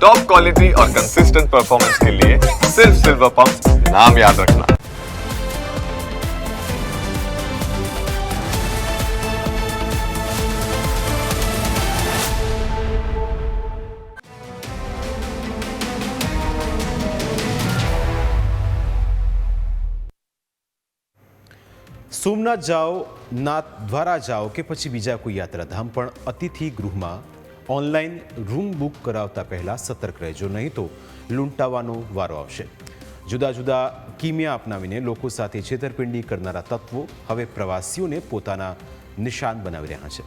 Top quality और consistent performance के लिए सिर्फ सिल्वर पंप नाम याद रखना। સોમનાથ જાઓ, નાથ દ્વારા જાઓ કે પછી બીજા કોઈ યાત્રાધામ, પણ અતિથિ ગૃહમાં ઓનલાઈન રૂમ બુક કરાવતા પહેલાં સતર્ક રહેજો, નહીં તો લૂંટાવાનો વારો આવશે. જુદા જુદા કિમિયા અપનાવીને લોકો સાથે છેતરપિંડી કરનારા તત્વો હવે પ્રવાસીઓને પોતાના નિશાન બનાવી રહ્યા છે.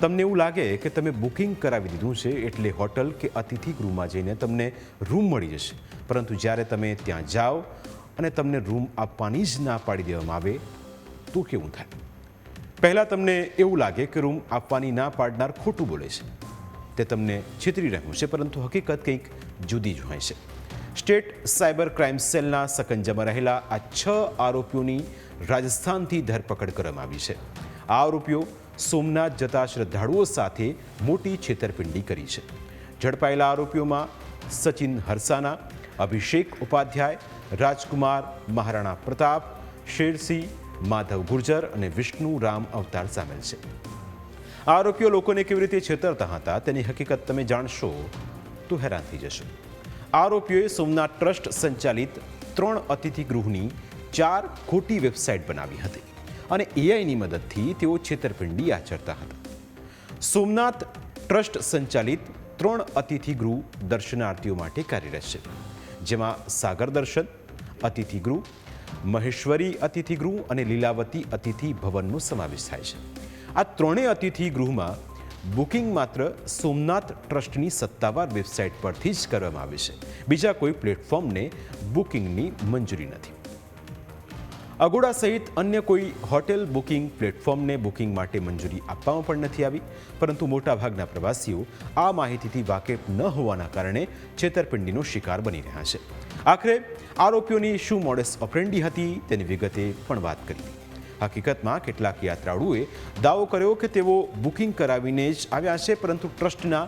તમને એવું લાગે કે તમે બુકિંગ કરાવી દીધું છે એટલે હોટલ કે અતિથિ ગૃહમાં જઈને તમને રૂમ મળી જશે, પરંતુ જ્યારે તમે ત્યાં જાઓ અને તમને રૂમ આપવાની જ ના પાડી દેવામાં આવે તો કેવું થાય? પહેલાં તમને એવું લાગે કે રૂમ આપવાની ના પાડનાર ખોટું બોલે છે, તે તમને છેતરી રહ્યું છે, પરંતુ હકીકત કંઈક જુદી જ હોય છે. સ્ટેટ સાયબર ક્રાઇમ સેલના સકંજામાં રહેલા આ 6 આરોપીઓની રાજસ્થાનથી ધરપકડ કરવામાં આવી છે. આ આરોપીઓ સોમનાથ જતા શ્રદ્ધાળુઓ સાથે મોટી છેતરપિંડી કરી છે. ઝડપાયેલા આરોપીઓમાં સચિન હરસાના, અભિષેક ઉપાધ્યાય, રાજકુમાર મહારાણા પ્રતાપ, શેરસિંહ, માધવ ગુર્જર અને વિષ્ણુ રામ અવતાર સામેલ છે. આરોપીઓ લોકોને કેવી રીતે છેતરતા હતા તેની હકીકત તમે જાણશો તો હેરાન થઈ જશો. આરોપીઓએ સોમનાથ ટ્રસ્ટ સંચાલિત 3 અતિથિ ગૃહની 4 ખોટી વેબસાઇટ બનાવી હતી અને એઆઈની મદદથી તેઓ છેતરપિંડી આચરતા હતા. સોમનાથ ટ્રસ્ટ સંચાલિત 3 અતિથિ ગૃહ દર્શનાર્થીઓ માટે કાર્યરત છે, જેમાં સાગર દર્શન અતિથિ ગૃહ, મહેશ્વરી અતિથિ ગૃહ અને લીલાવતી અતિથિ ભવનનો સમાવેશ થાય છે. આ 3 અતિથિ ગૃહમાં બુકિંગ માત્ર સોમનાથ ટ્રસ્ટની સત્તાવાર વેબસાઇટ પરથી જ કરવામાં આવે છે. બીજા કોઈ પ્લેટફોર્મને બુકિંગની મંજૂરી નથી. અગોડા સહિત અન્ય કોઈ હોટેલ બુકિંગ પ્લેટફોર્મને બુકિંગ માટે મંજૂરી આપવામાં પણ નથી આવી, પરંતુ મોટાભાગના પ્રવાસીઓ આ માહિતીથી વાકેફ ન હોવાના કારણે છેતરપિંડીનો શિકાર બની રહ્યા છે. આખરે આરોપીઓની શું મોડસ ઓપરેન્ડી હતી તેની વિગતે પણ વાત કરી. હકીકતમાં કેટલાક યાત્રાળુઓએ દાવો કર્યો કે તેઓ બુકિંગ કરાવીને જ આવ્યા છે, પરંતુ ટ્રસ્ટના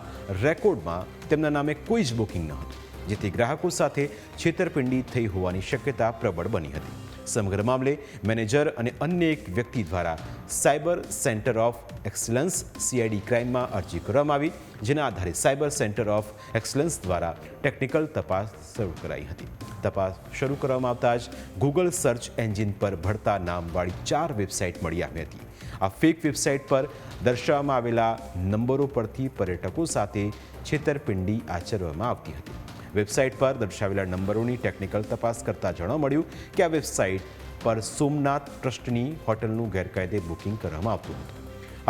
રેકોર્ડમાં તેમના નામે કોઈ જ બુકિંગ ન હતું, જેથી ગ્રાહકો સાથે છેતરપિંડી થઈ હોવાની શક્યતા પ્રબળ બની હતી. સમગ્ર મામલે મેનેજર અને અન્ય એક વ્યક્તિ દ્વારા cyber centre of excellence CID ક્રાઇમમાં અરજી કરવામાં આવી, જેના આધારે સાયબર સેન્ટર ઓફ એક્સલન્સ દ્વારા ટેકનિકલ તપાસ શરૂ કરાઈ હતી. તપાસ શરૂ કરવામાં આવતા જ ગૂગલ સર્ચ એન્જિન પર ભળતા નામવાળી 4 વેબસાઇટ મળી આવી હતી. આ ફેક વેબસાઇટ પર દર્શાવવામાં આવેલા નંબરો પરથી પર્યટકો સાથે છેતરપિંડી આચરવામાં આવતી હતી. વેબસાઇટ પર દર્શાવેલા નંબરોની ટેકનિકલ તપાસ કરતાં જાણવા મળ્યું કે આ વેબસાઇટ પર સોમનાથ ટ્રસ્ટની હોટલનું ગેરકાયદે બુકિંગ કરવામાં આવતું હતું.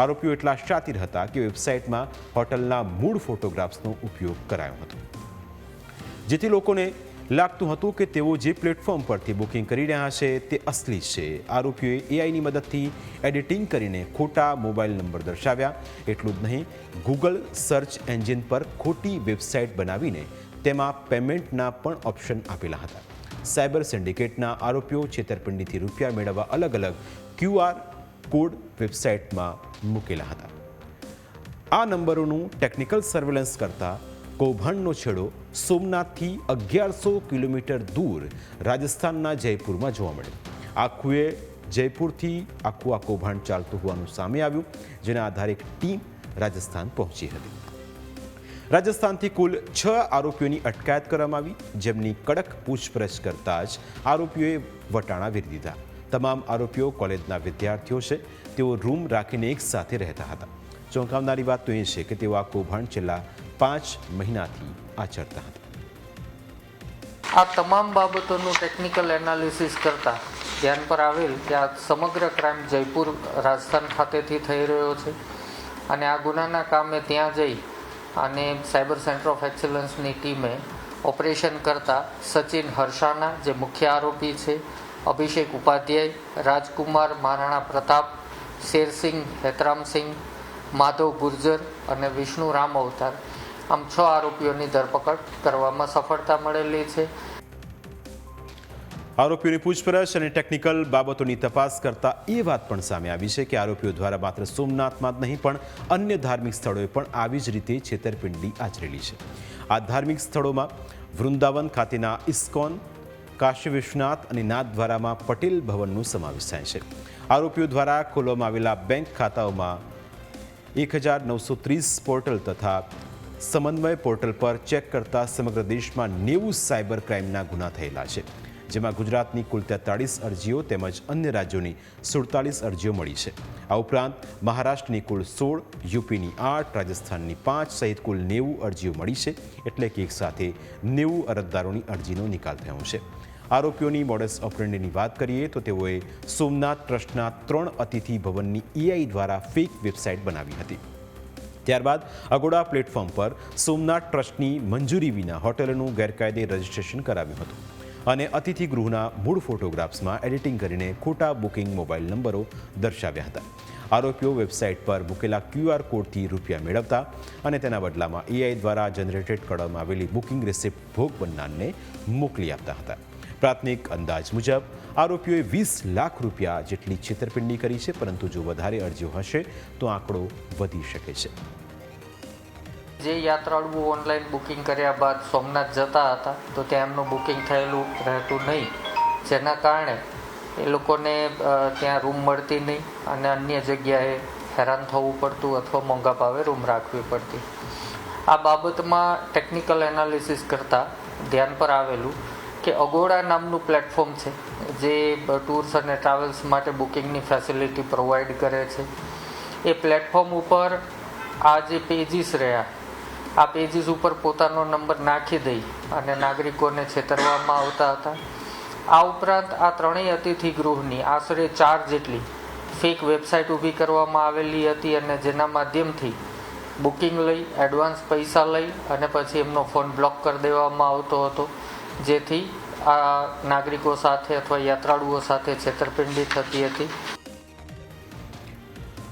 આરોપીઓ એટલા શાતિર હતા કે વેબસાઇટમાં હોટલના મૂળ ફોટોગ્રાફ્સનો ઉપયોગ કરાયો હતો, જેથી લોકોને લાગતું હતું કે તેઓ જે પ્લેટફોર્મ પરથી બુકિંગ કરી રહ્યા છે તે અસલી છે. આરોપીઓએ એઆઈની મદદથી એડિટિંગ કરીને ખોટા મોબાઈલ નંબર દર્શાવ્યા. એટલું જ નહીં, ગૂગલ સર્ચ એન્જિન પર ખોટી વેબસાઇટ બનાવીને તેમાં પેમેન્ટના પણ ઓપ્શન આપેલા હતા. સાયબર સિન્ડિકેટના આરોપીઓ છેતરપિંડીથી રૂપિયા મેળવવા અલગ અલગ QR કોડ વેબસાઇટમાં મૂકેલા હતા. આ નંબરોનું ટેકનિકલ સર્વેલન્સ કરતા કૌભાંડનો છેડો સોમનાથથી 1100 કિલોમીટર દૂર રાજસ્થાનના જયપુરમાં જોવા મળ્યો. જયપુરથી આખું આ કૌભાંડ ચાલતું હોવાનું સામે આવ્યું, જેના આધારે એક ટીમ રાજસ્થાન પહોંચી હતી. રાજસ્થાનથી કુલ 6 આરોપીઓની અટકાયત કરવામાં આવી, જેમની કડક પૂછપરછ કરતા જ આરોપીઓએ વટાણા વેરી દીધા. તમામ આરોપીઓ કોલેજના વિદ્યાર્થીઓ છે. તેઓ રૂમ રાખીને એક સાથે રહેતા હતા. ચોંકાવનારી વાત તો એ છે કે તેઓ આ કૌભાંડ છેલ્લા 5 મહિનાથી આચરતા હતા. આ તમામ બાબતોનું ટેકનિકલ એનાલિસિસ કરતા ધ્યાન પર આવેલ કે આ સમગ્ર ક્રાઇમ જયપુર રાજસ્થાન ખાતેથી થઈ રહ્યો છે અને આ ગુનાના કામે ત્યાં જઈ અને સાયબર સેન્ટર ઓફ એક્સલન્સની ટીમે ઓપરેશન કરતા સચિન હરસાના જે મુખ્ય આરોપી છે, અભિષેક ઉપાધ્યાય, રાજકુમાર મહારાણા પ્રતાપ, શેરસિંહ હેતરામસિંહ, માધવ ગુર્જર અને વિષ્ણુ રામ અવતાર, આમ 6 આરોપીઓની ધરપકડ કરવામાં સફળતા મળેલી છે. આરોપીઓની પૂછપરછ અને ટેકનિકલ બાબતોની તપાસ કરતા એ વાત પણ સામે આવી છે કે આરોપીઓ દ્વારા માત્ર સોમનાથમાં જ નહીં પણ અન્ય ધાર્મિક સ્થળોએ પણ આવી જ રીતે છેતરપિંડી આચરેલી છે. આ ધાર્મિક સ્થળોમાં વૃંદાવન ખાતેના ઇસ્કોન, કાશી વિશ્વનાથ અને નાથદ્વારામાં પટેલ ભવનનો સમાવેશ થાય છે. આરોપીઓ દ્વારા ખોલવામાં આવેલા બેંક ખાતાઓમાં 1930 પોર્ટલ તથા સમન્વય પોર્ટલ પર ચેક કરતા સમગ્ર દેશમાં 90 સાયબર ક્રાઇમના ગુના થયેલા છે, જેમાં ગુજરાતની કુલ 43 અરજીઓ તેમજ અન્ય રાજ્યોની 47 અરજીઓ મળી છે. આ ઉપરાંત મહારાષ્ટ્રની કુલ 16, યુપીની 8, રાજસ્થાનની 5 સહિત કુલ 90 અરજીઓ મળી છે. એટલે કે એકસાથે 90 અરજદારોની અરજીનો નિકાલ થયો છે. આરોપીઓની મોડસ ઓપરેન્ડીની વાત કરીએ તો તેઓએ સોમનાથ ટ્રસ્ટના 3 અતિથિ ભવનની એઆઈ દ્વારા ફેક વેબસાઇટ બનાવી હતી. ત્યારબાદ અગોડા પ્લેટફોર્મ પર સોમનાથ ટ્રસ્ટની મંજૂરી વિના હોટેલોનું ગેરકાયદે રજીસ્ટ્રેશન કરાવ્યું હતું અને અતિથિ ગૃહના મૂળ ફોટોગ્રાફ્સમાં એડિટિંગ કરીને ખોટા બુકિંગ મોબાઈલ નંબરો દર્શાવ્યા હતા. આરોપીઓ વેબસાઇટ પર મૂકેલા QR કોડથી રૂપિયા મેળવતા અને તેના બદલામાં એઆઈ દ્વારા જનરેટેડ કરવામાં આવેલી બુકિંગ રિસિપ્ટ ભોગ બનનારને મોકલી આપતા હતા. પ્રાથમિક અંદાજ મુજબ આરોપીઓએ 20 લાખ રૂપિયા જેટલી છેતરપિંડી કરી છે, પરંતુ જો વધારે અરજીઓ હશે તો આંકડો વધી શકે છે. જે યાત્રાળુઓ ઓનલાઈન બુકિંગ કર્યા બાદ સોમનાથ જતા હતા તો ત્યાં એમનું બુકિંગ થયેલું રહેતું નહીં, જેના કારણે એ લોકોને ત્યાં રૂમ મળતી નહીં અને અન્ય જગ્યાએ હેરાન થવું પડતું અથવા મોંઘા ભાવે રૂમ રાખવી પડતી. આ બાબતમાં ટેકનિકલ એનાલિસિસ કરતાં ધ્યાન પર આવેલું કે અગોડા નામનું પ્લેટફોર્મ છે જે ટૂર્સ અને ટ્રાવેલ્સ માટે બુકિંગની ફેસિલિટી પ્રોવાઈડ કરે છે. એ પ્લેટફોર્મ ઉપર આ જે પેજીસ રહ્યા, આ પેજીસ ઉપર પોતાનો નંબર નાખી દઈ અને નાગરિકોને છેતરવામાં આવતા હતા. આ ઉપરાંત આ ત્રણેય અતિથિ ગૃહની આશરે 4 જેટલી ફેક વેબસાઇટ ઊભી કરવામાં આવેલી હતી અને જેના માધ્યમથી બુકિંગ લઈ, એડવાન્સ પૈસા લઈ અને પછી એમનો ફોન બ્લોક કરી દેવામાં આવતો હતો, જેથી આ નાગરિકો સાથે અથવા યાત્રાળુઓ સાથે છેતરપિંડી થતી હતી.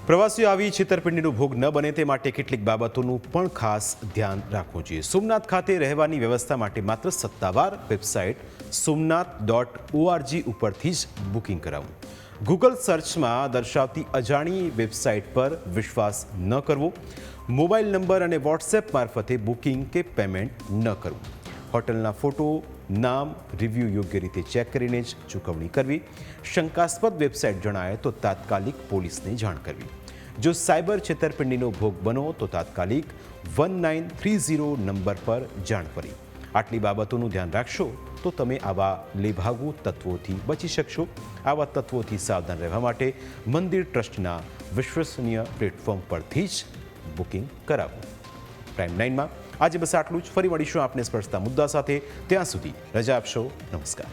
પ્રવાસીઓ આવી છેતરપિંડીનો ભોગ ન બને તે માટે કેટલીક બાબતોનું પણ ખાસ ધ્યાન રાખવું જોઈએ. સોમનાથ ખાતે રહેવાની વ્યવસ્થા માટે માત્ર સત્તાવાર વેબસાઇટ somnath.org ઉપરથી જ બુકિંગ કરાવવું. ગૂગલ સર્ચમાં દર્શાવતી અજાણી વેબસાઇટ પર વિશ્વાસ ન કરવો. મોબાઈલ નંબર અને વોટ્સએપ મારફતે બુકિંગ કે પેમેન્ટ ન કરવું. હોટલના ફોટો, નામ, રિવ્યૂ યોગ્ય રીતે ચેક કરીને જ ચૂકવણી કરવી. શંકાસ્પદ વેબસાઇટ જણાય તો તાત્કાલિક પોલીસને જાણ કરવી. જો સાયબર છેતરપિંડીનો ભોગ બનો તો તાત્કાલિક 1930 નંબર પર જાણ કરી. આટલી બાબતોનું ધ્યાન રાખશો તો તમે આવા લેભાગુ તત્વોથી બચી શકશો. આવા તત્વોથી સાવધાન રહેવા માટે મંદિર ટ્રસ્ટના વિશ્વસનીય પ્લેટફોર્મ પરથી જ બુકિંગ કરાવવું. પ્રાઇમ 9માં આજે બસ આટલું જ. ફરી મળીશું આપને સ્પર્શતા મુદ્દા સાથે. ત્યાં સુધી રજા આપશો. નમસ્કાર.